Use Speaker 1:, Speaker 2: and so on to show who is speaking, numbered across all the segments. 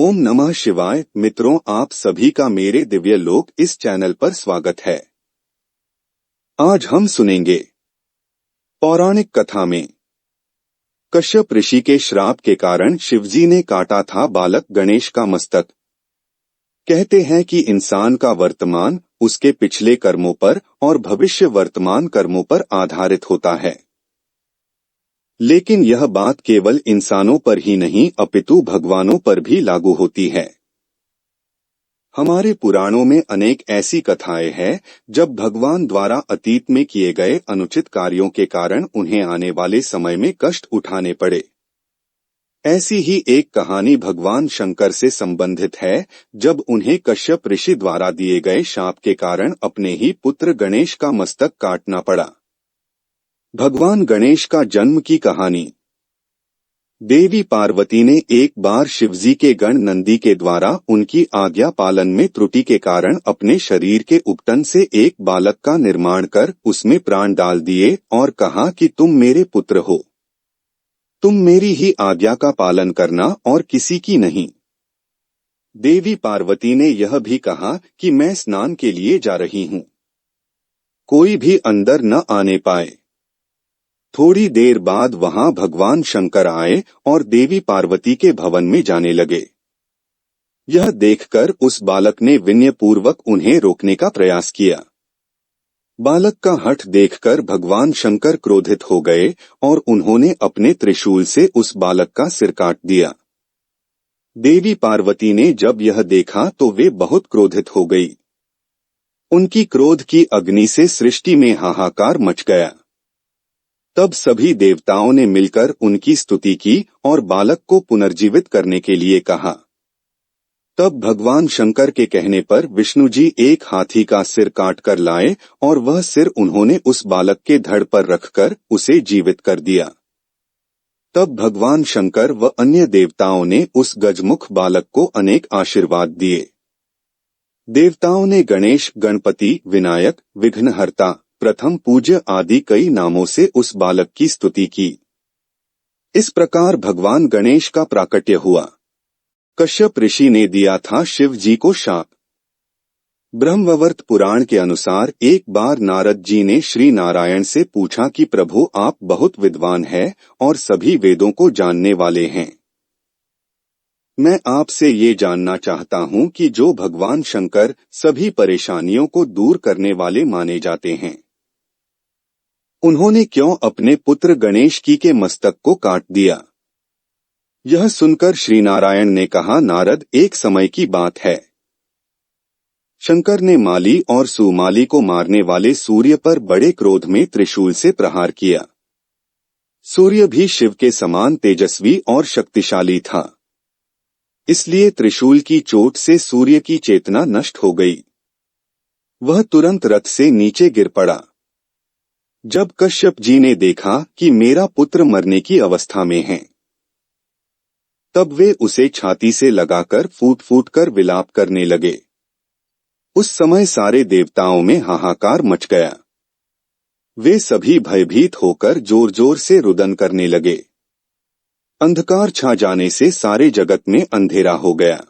Speaker 1: ओम नमः शिवाय। मित्रों, आप सभी का मेरे दिव्य लोक इस चैनल पर स्वागत है। आज हम सुनेंगे पौराणिक कथा में कश्यप ऋषि के श्राप के कारण शिवजी ने काटा था बालक गणेश का मस्तक। कहते हैं कि इंसान का वर्तमान उसके पिछले कर्मों पर और भविष्य वर्तमान कर्मों पर आधारित होता है। लेकिन यह बात केवल इंसानों पर ही नहीं अपितु भगवानों पर भी लागू होती है। हमारे पुराणों में अनेक ऐसी कथाएं हैं जब भगवान द्वारा अतीत में किए गए अनुचित कार्यों के कारण उन्हें आने वाले समय में कष्ट उठाने पड़े। ऐसी ही एक कहानी भगवान शंकर से संबंधित है, जब उन्हें कश्यप ऋषि द्वारा दिए गए शाप के कारण अपने ही पुत्र गणेश का मस्तक काटना पड़ा। भगवान गणेश का जन्म की कहानी। देवी पार्वती ने एक बार शिवजी के गण नंदी के द्वारा उनकी आज्ञा पालन में त्रुटि के कारण अपने शरीर के उपटन से एक बालक का निर्माण कर उसमें प्राण डाल दिए और कहा कि तुम मेरे पुत्र हो, तुम मेरी ही आज्ञा का पालन करना और किसी की नहीं। देवी पार्वती ने यह भी कहा कि मैं स्नान के लिए जा रही हूँ, कोई भी अंदर न आने पाए। थोड़ी देर बाद वहां भगवान शंकर आए और देवी पार्वती के भवन में जाने लगे। यह देखकर उस बालक ने विनयपूर्वक उन्हें रोकने का प्रयास किया। बालक का हठ देखकर भगवान शंकर क्रोधित हो गए और उन्होंने अपने त्रिशूल से उस बालक का सिर काट दिया। देवी पार्वती ने जब यह देखा तो वे बहुत क्रोधित हो गई। उनकी क्रोध की अग्नि से सृष्टि में हाहाकार मच गया। तब सभी देवताओं ने मिलकर उनकी स्तुति की और बालक को पुनर्जीवित करने के लिए कहा। तब भगवान शंकर के कहने पर विष्णु जी एक हाथी का सिर काट कर लाए और वह सिर उन्होंने उस बालक के धड़ पर रखकर उसे जीवित कर दिया। तब भगवान शंकर व अन्य देवताओं ने उस गजमुख बालक को अनेक आशीर्वाद दिए। देवताओं ने गणेश, गणपति, विनायक, विघ्नहर्ता, प्रथम पूज्य आदि कई नामों से उस बालक की स्तुति की। इस प्रकार भगवान गणेश का प्राकट्य हुआ। कश्यप ऋषि ने दिया था शिव जी को शाप। ब्रह्मववर्त पुराण के अनुसार एक बार नारद जी ने श्री नारायण से पूछा कि प्रभु, आप बहुत विद्वान हैं और सभी वेदों को जानने वाले हैं। मैं आपसे ये जानना चाहता हूँ कि जो भगवान शंकर सभी परेशानियों को दूर करने वाले माने जाते हैं, उन्होंने क्यों अपने पुत्र गणेश की के मस्तक को काट दिया। यह सुनकर श्री नारायण ने कहा, नारद, एक समय की बात है। शंकर ने माली और सुमाली को मारने वाले सूर्य पर बड़े क्रोध में त्रिशूल से प्रहार किया। सूर्य भी शिव के समान तेजस्वी और शक्तिशाली था, इसलिए त्रिशूल की चोट से सूर्य की चेतना नष्ट हो गई। वह तुरंत रथ से नीचे गिर पड़ा। जब कश्यप जी ने देखा कि मेरा पुत्र मरने की अवस्था में है, तब वे उसे छाती से लगाकर फूट फूट कर विलाप करने लगे। उस समय सारे देवताओं में हाहाकार मच गया। वे सभी भयभीत होकर जोर जोर से रुदन करने लगे। अंधकार छा जाने से सारे जगत में अंधेरा हो गया।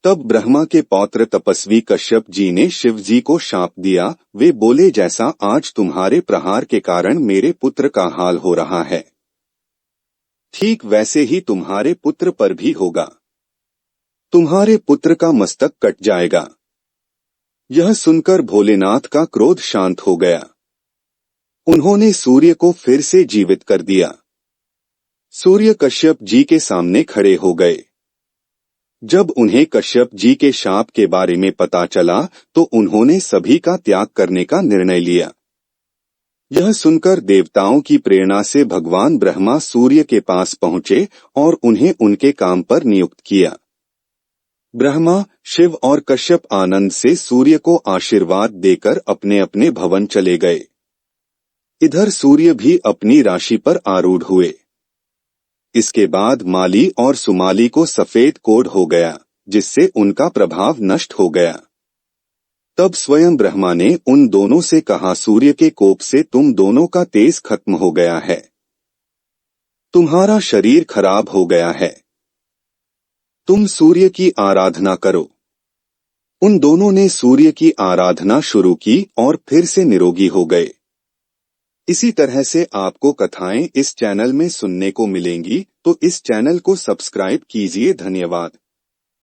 Speaker 1: तब ब्रह्मा के पौत्र तपस्वी कश्यप जी ने शिव जी को शाप दिया। वे बोले, जैसा आज तुम्हारे प्रहार के कारण मेरे पुत्र का हाल हो रहा है, ठीक वैसे ही तुम्हारे पुत्र पर भी होगा। तुम्हारे पुत्र का मस्तक कट जाएगा। यह सुनकर भोलेनाथ का क्रोध शांत हो गया। उन्होंने सूर्य को फिर से जीवित कर दिया। सूर्य कश्यप जी के सामने खड़े हो गए। जब उन्हें कश्यप जी के शाप के बारे में पता चला तो उन्होंने सभी का त्याग करने का निर्णय लिया। यह सुनकर देवताओं की प्रेरणा से भगवान ब्रह्मा सूर्य के पास पहुंचे और उन्हें उनके काम पर नियुक्त किया। ब्रह्मा, शिव और कश्यप आनंद से सूर्य को आशीर्वाद देकर अपने अपने भवन चले गए। इधर सूर्य भी अपनी राशि पर आरूढ़ हुए। इसके बाद माली और सुमाली को सफेद कोढ़ हो गया, जिससे उनका प्रभाव नष्ट हो गया। तब स्वयं ब्रह्मा ने उन दोनों से कहा, सूर्य के कोप से तुम दोनों का तेज खत्म हो गया है, तुम्हारा शरीर खराब हो गया है। तुम सूर्य की आराधना करो। उन दोनों ने सूर्य की आराधना शुरू की और फिर से निरोगी हो गए। इसी तरह से आपको कथाएं इस चैनल में सुनने को मिलेंगी, तो इस चैनल को सब्सक्राइब कीजिए। धन्यवाद।